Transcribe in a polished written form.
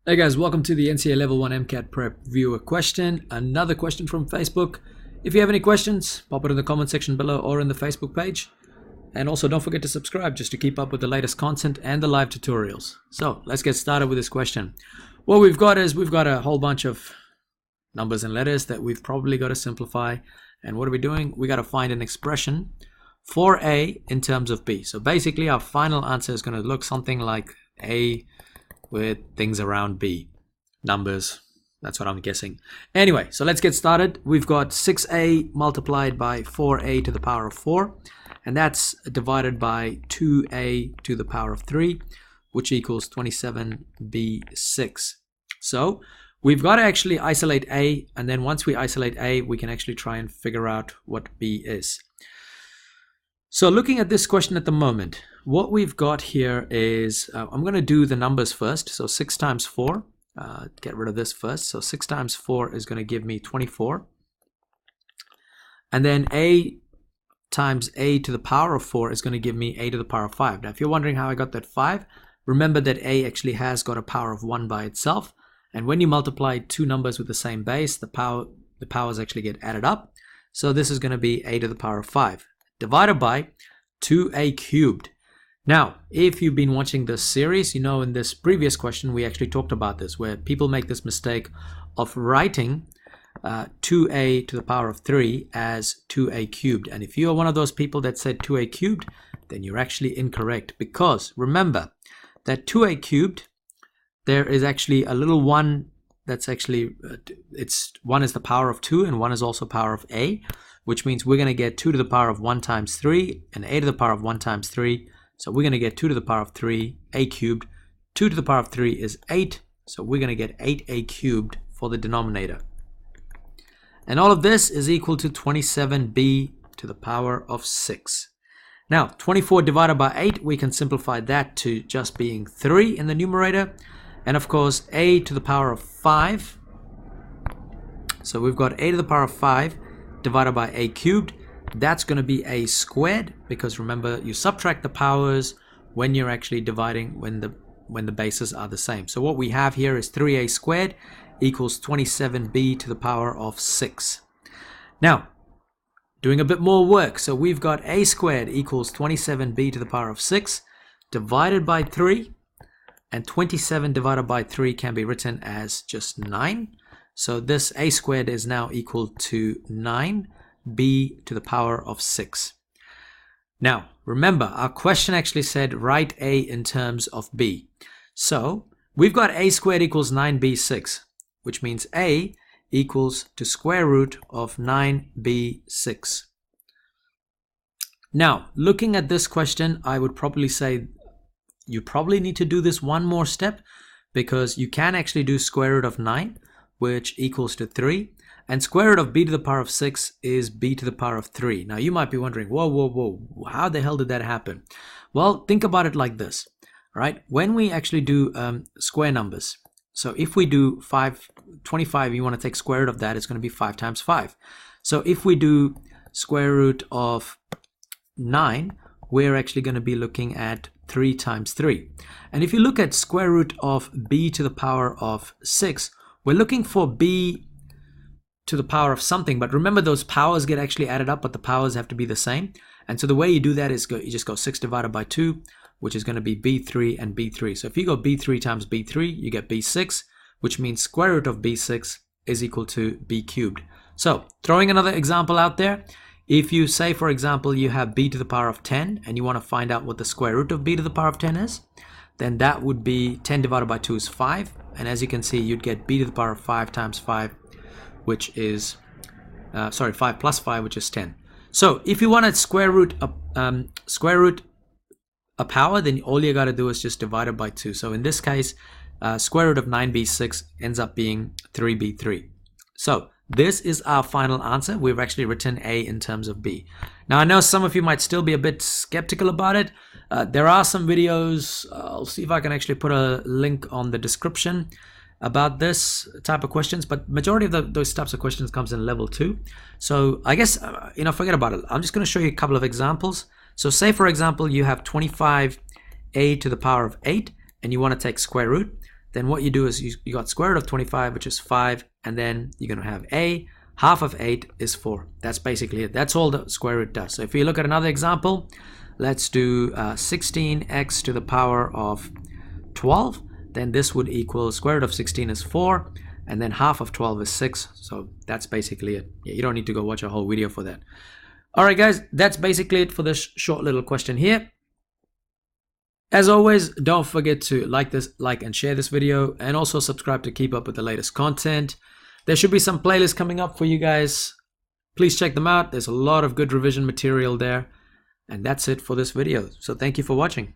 Hey guys, welcome to the NCEA Level 1 MCAT Prep Viewer question. Another question from Facebook. If you have any questions, pop it in the comment section below or in the Facebook page. And also don't forget to subscribe just to keep up with the latest content and the live tutorials. So let's get started with this question. What we've got a whole bunch of numbers and letters that we've probably got to simplify. And what are we doing? We got to find an expression for A in terms of B. So basically our final answer is going to look something like A with things around B. Numbers, that's what I'm guessing. Anyway, so let's get started. We've got 6A multiplied by 4A to the power of 4. And that's divided by 2A to the power of 3, which equals 27B6. So we've got to actually isolate A. And then once we isolate A, we can actually try and figure out what B is. So looking at this question at the moment, what we've got here is, I'm going to do the numbers first. So 6 times 4, get rid of this first. So 6 times 4 is going to give me 24. And then A times A to the power of 4 is going to give me A to the power of 5. Now, if you're wondering how I got that 5, remember that A actually has got a power of 1 by itself. And when you multiply two numbers with the same base, the powers actually get added up. So this is going to be A to the power of 5. Divided by 2A cubed. Now, if you've been watching this series, you know in this previous question we actually talked about this, where people make this mistake of writing 2A to the power of 3 as 2A cubed. And if you are one of those people that said 2A cubed, then you're actually incorrect, because remember that 2A cubed, there is actually a little 1 that's actually, it's 1 is the power of 2 and 1 is also power of A, which means we're going to get 2 to the power of 1 times 3 and A to the power of 1 times 3. So we're going to get 2 to the power of 3, A cubed. 2 to the power of 3 is 8. So we're going to get 8A cubed for the denominator. And all of this is equal to 27B to the power of 6. Now, 24 divided by 8, we can simplify that to just being 3 in the numerator. And of course, A to the power of 5. So we've got A to the power of 5 divided by A cubed. That's going to be A squared, because remember you subtract the powers when you're actually dividing when the bases are the same. So what we have here is 3A squared equals 27B to the power of 6. Now, doing a bit more work. So we've got A squared equals 27B to the power of 6 divided by 3, and 27 divided by 3 can be written as just 9. So this A squared is now equal to 9B to the power of 6. Now, remember, our question actually said write A in terms of B. So we've got A squared equals 9B6, which means A equals to square root of 9B6. Now, looking at this question, I would probably say you probably need to do this one more step, because you can actually do square root of 9, which equals to 3. And square root of B to the power of 6 is B to the power of 3. Now you might be wondering, whoa, how the hell did that happen? Well, think about it like this, right? When we actually do square numbers, so if we do 25, you want to take square root of that, it's going to be 5 times 5. So if we do square root of 9, we're actually going to be looking at 3 times 3. And if you look at square root of B to the power of 6, we're looking for B to the power of something, but remember those powers get actually added up, but the powers have to be the same. And so the way you do that is you just go 6 divided by 2, which is going to be B3 and B3. So if you go B3 times B3, you get B6, which means square root of B6 is equal to B cubed. So throwing another example out there, if you say, for example, you have B to the power of 10 and you want to find out what the square root of B to the power of 10 is, then that would be 10 divided by 2 is 5. And as you can see, you'd get B to the power of 5 times 5, which is, 5 plus 5, which is 10. So if you want to square root a power, then all you got to do is just divide it by 2. So in this case, square root of 9B6 ends up being 3B3. So this is our final answer. We've actually written A in terms of B. Now I know some of you might still be a bit skeptical about it. There are some videos, I'll see if I can actually put a link on the description about this type of questions, but majority of those types of questions comes in level 2. So I guess, forget about it. I'm just going to show you a couple of examples. So say, for example, you have 25a to the power of 8 and you want to take square root. then what you do is you got square root of 25, which is 5, and then you're going to have a half of 8 is 4. That's basically it. That's all the square root does. So if you look at another example, let's do 16x to the power of 12. Then this would equal square root of 16 is 4, and then half of 12 is 6. So that's basically it. Yeah, you don't need to go watch a whole video for that. All right, guys, that's basically it for this short little question here. As always, don't forget to like and share this video, and also subscribe to keep up with the latest content. There should be some playlists coming up for you guys. Please check them out. There's a lot of good revision material there. And that's it for this video. So thank you for watching.